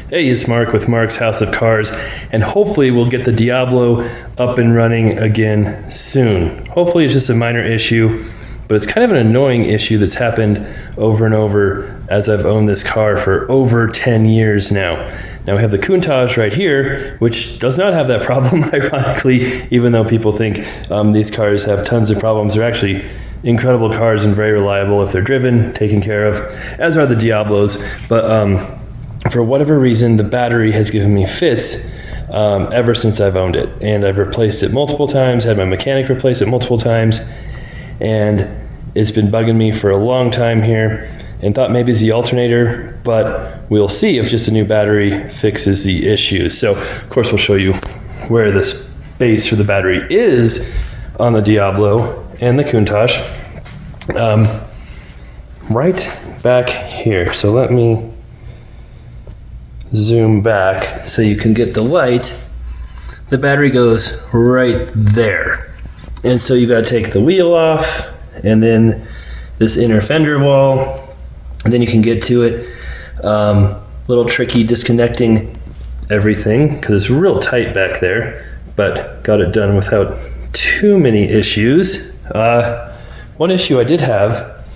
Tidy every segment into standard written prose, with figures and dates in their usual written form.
Hey, it's Mark with Mark's House of Cars, and hopefully we'll get the Diablo up and running again soon. Hopefully it's just a minor issue, but it's kind of an annoying issue that's happened over and over as I've owned this car for over 10 years now. Now we have the Countach right here, which does not have that problem, ironically, even though people think these cars have tons of problems. They're actually incredible cars and very reliable if they're driven, taken care of, as are the Diablos. But for whatever reason, the battery has given me fits ever since I've owned it. And I've replaced it multiple times, had my mechanic replace it multiple times, and it's been bugging me for a long time here, and thought maybe it's the alternator, but we'll see if just a new battery fixes the issues. So of course we'll show you where the space for the battery is on the Diablo and the Countach. Right back here. So let me zoom back so you can get the light. The battery goes right there. And so you got to take the wheel off, and then this inner fender wall, and then you can get to it. Little tricky disconnecting everything because it's real tight back there, but got it done without too many issues. One issue I did have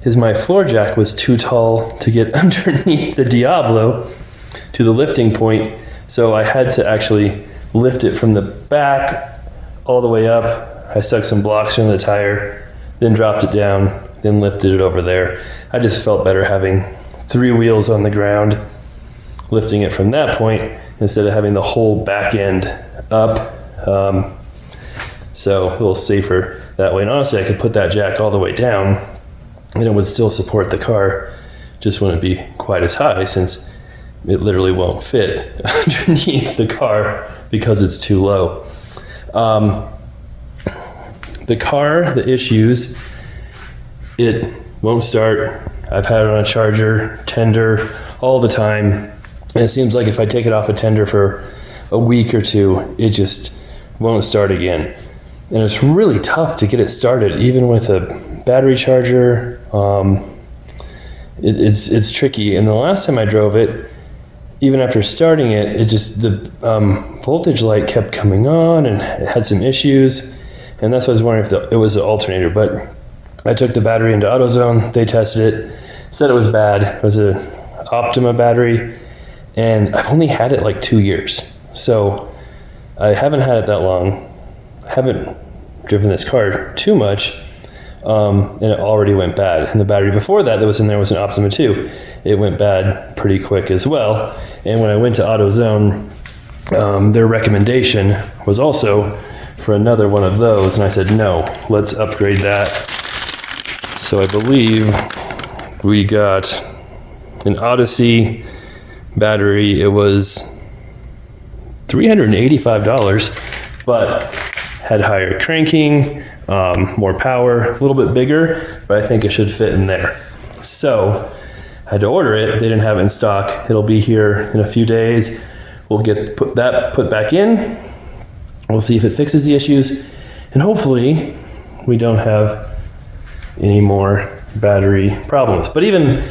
is my floor jack was too tall to get underneath the Diablo to the lifting point, so I had to actually lift it from the back all the way up. I stuck some blocks in the tire, then dropped it down, then lifted it over there. I just felt better having 3 wheels on the ground, lifting it from that point instead of having the whole back end up. So a little safer that way. And honestly, I could put that jack all the way down and it would still support the car, just wouldn't be quite as high since it literally won't fit underneath the car because it's too low. The car, the issues, it won't start. I've had it on a charger, tender, all the time. And it seems like if I take it off a tender for a week or two, it just won't start again. And it's really tough to get it started, even with a battery charger. It's tricky. And the last time I drove it, even after starting it, the voltage light kept coming on and it had some issues. And that's why I was wondering if it was an alternator. But I took the battery into AutoZone. They tested it, said it was bad. It was an Optima battery. And I've only had it like 2 years. So I haven't had it that long. I haven't driven this car too much. And it already went bad. And the battery before that was in there was an Optima 2. It went bad pretty quick as well. And when I went to AutoZone, their recommendation was also for another one of those. And I said, no, let's upgrade that. So I believe we got an Odyssey battery. It was $385, but had higher cranking, more power, a little bit bigger, but I think it should fit in there. So I had to order it. They didn't have it in stock. It'll be here in a few days. We'll get put back in. We'll see if it fixes the issues, and hopefully we don't have any more battery problems. But even,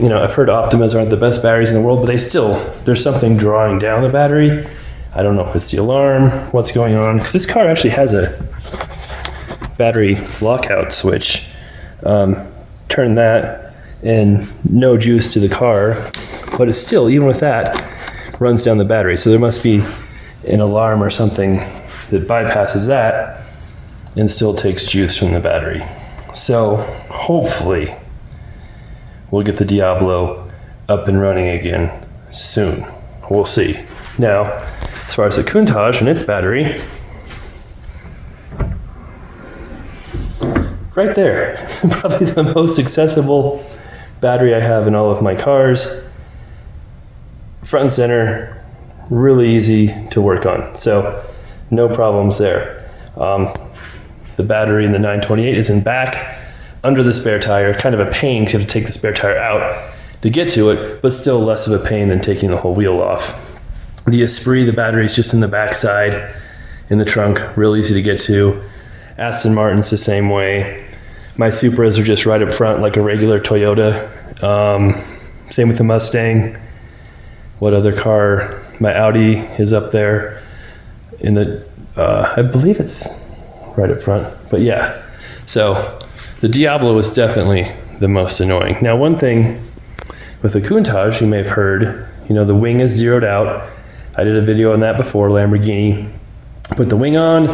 I've heard Optimas aren't the best batteries in the world, but there's something drawing down the battery. I don't know if it's the alarm, what's going on, because this car actually has a battery lockout switch. Turn that and no juice to the car, but it's still, even with that, runs down the battery. So there must be an alarm or something that bypasses that and still takes juice from the battery. So hopefully we'll get the Diablo up and running again soon. We'll see. Now, as far as the Countach and its battery, right there, probably the most accessible battery I have in all of my cars. Front and center, really easy to work on. So no problems there. The battery in the 928 is in back under the spare tire. Kind of a pain because you have to take the spare tire out to get to it, but still less of a pain than taking the whole wheel off. The Esprit, the battery is just in the back side in the trunk, real easy to get to. Aston Martin's the same way. My Supras are just right up front like a regular Toyota. Same with the Mustang. what other car, my Audi is up there in the, I believe it's right up front, but yeah. So the Diablo is definitely the most annoying. Now, one thing with the Countach, you may have heard, the wing is zeroed out. I did a video on that before. Lamborghini put the wing on,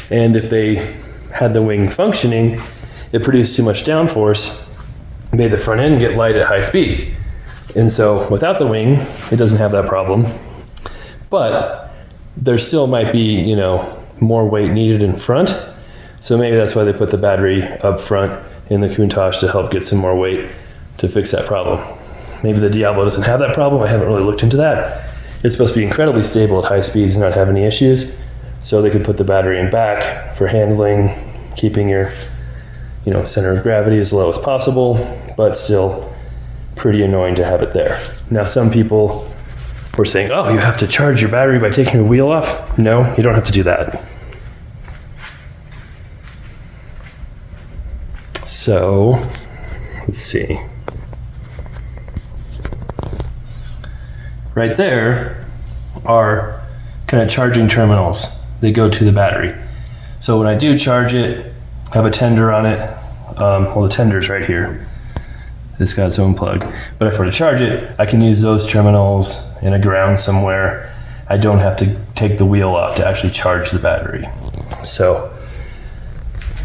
and if they had the wing functioning, it produced too much downforce, made the front end get light at high speeds. And so without the wing, it doesn't have that problem. But there still might be, more weight needed in front. So maybe that's why they put the battery up front in the Countach to help get some more weight to fix that problem. Maybe the Diablo doesn't have that problem. I haven't really looked into that. It's supposed to be incredibly stable at high speeds and not have any issues. So they could put the battery in back for handling, keeping your, center of gravity as low as possible, but still pretty annoying to have it there. Now, some people were saying, oh, you have to charge your battery by taking your wheel off. No, you don't have to do that. So, let's see. Right there are kind of charging terminals. They go to the battery. So when I do charge it, I have a tender on it. The tender's right here. It's got its own plug. But if I were to charge it, I can use those terminals in a ground somewhere. I don't have to take the wheel off to actually charge the battery. So,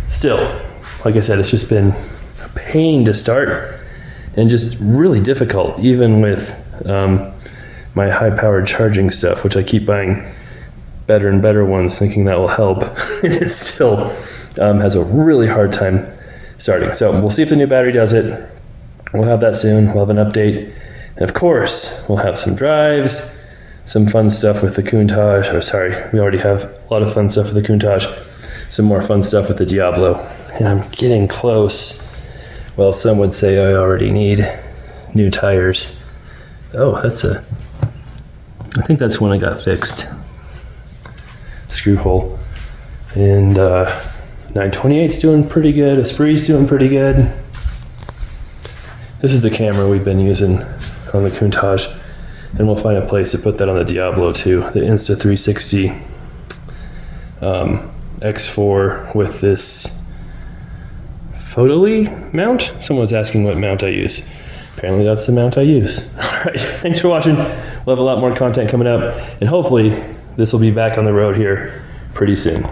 still, like I said, it's just been a pain to start and just really difficult, even with my high-powered charging stuff, which I keep buying better and better ones, thinking that will help. It still has a really hard time starting. So we'll see if the new battery does it. We'll have that soon. We'll have an update. And of course, we'll have some drives, some fun stuff with the Countach. We already have a lot of fun stuff with the Countach. Some more fun stuff with the Diablo. And I'm getting close. Well, some would say I already need new tires. Oh, I think that's when I got fixed. Screw hole. And 928's doing pretty good. Esprit's doing pretty good. This is the camera we've been using on the Countach, and we'll find a place to put that on the Diablo too. The Insta360 X4 with this Photoli mount. Someone's asking what mount I use. Apparently that's the mount I use. All right, thanks for watching. We'll have a lot more content coming up, and hopefully this will be back on the road here pretty soon.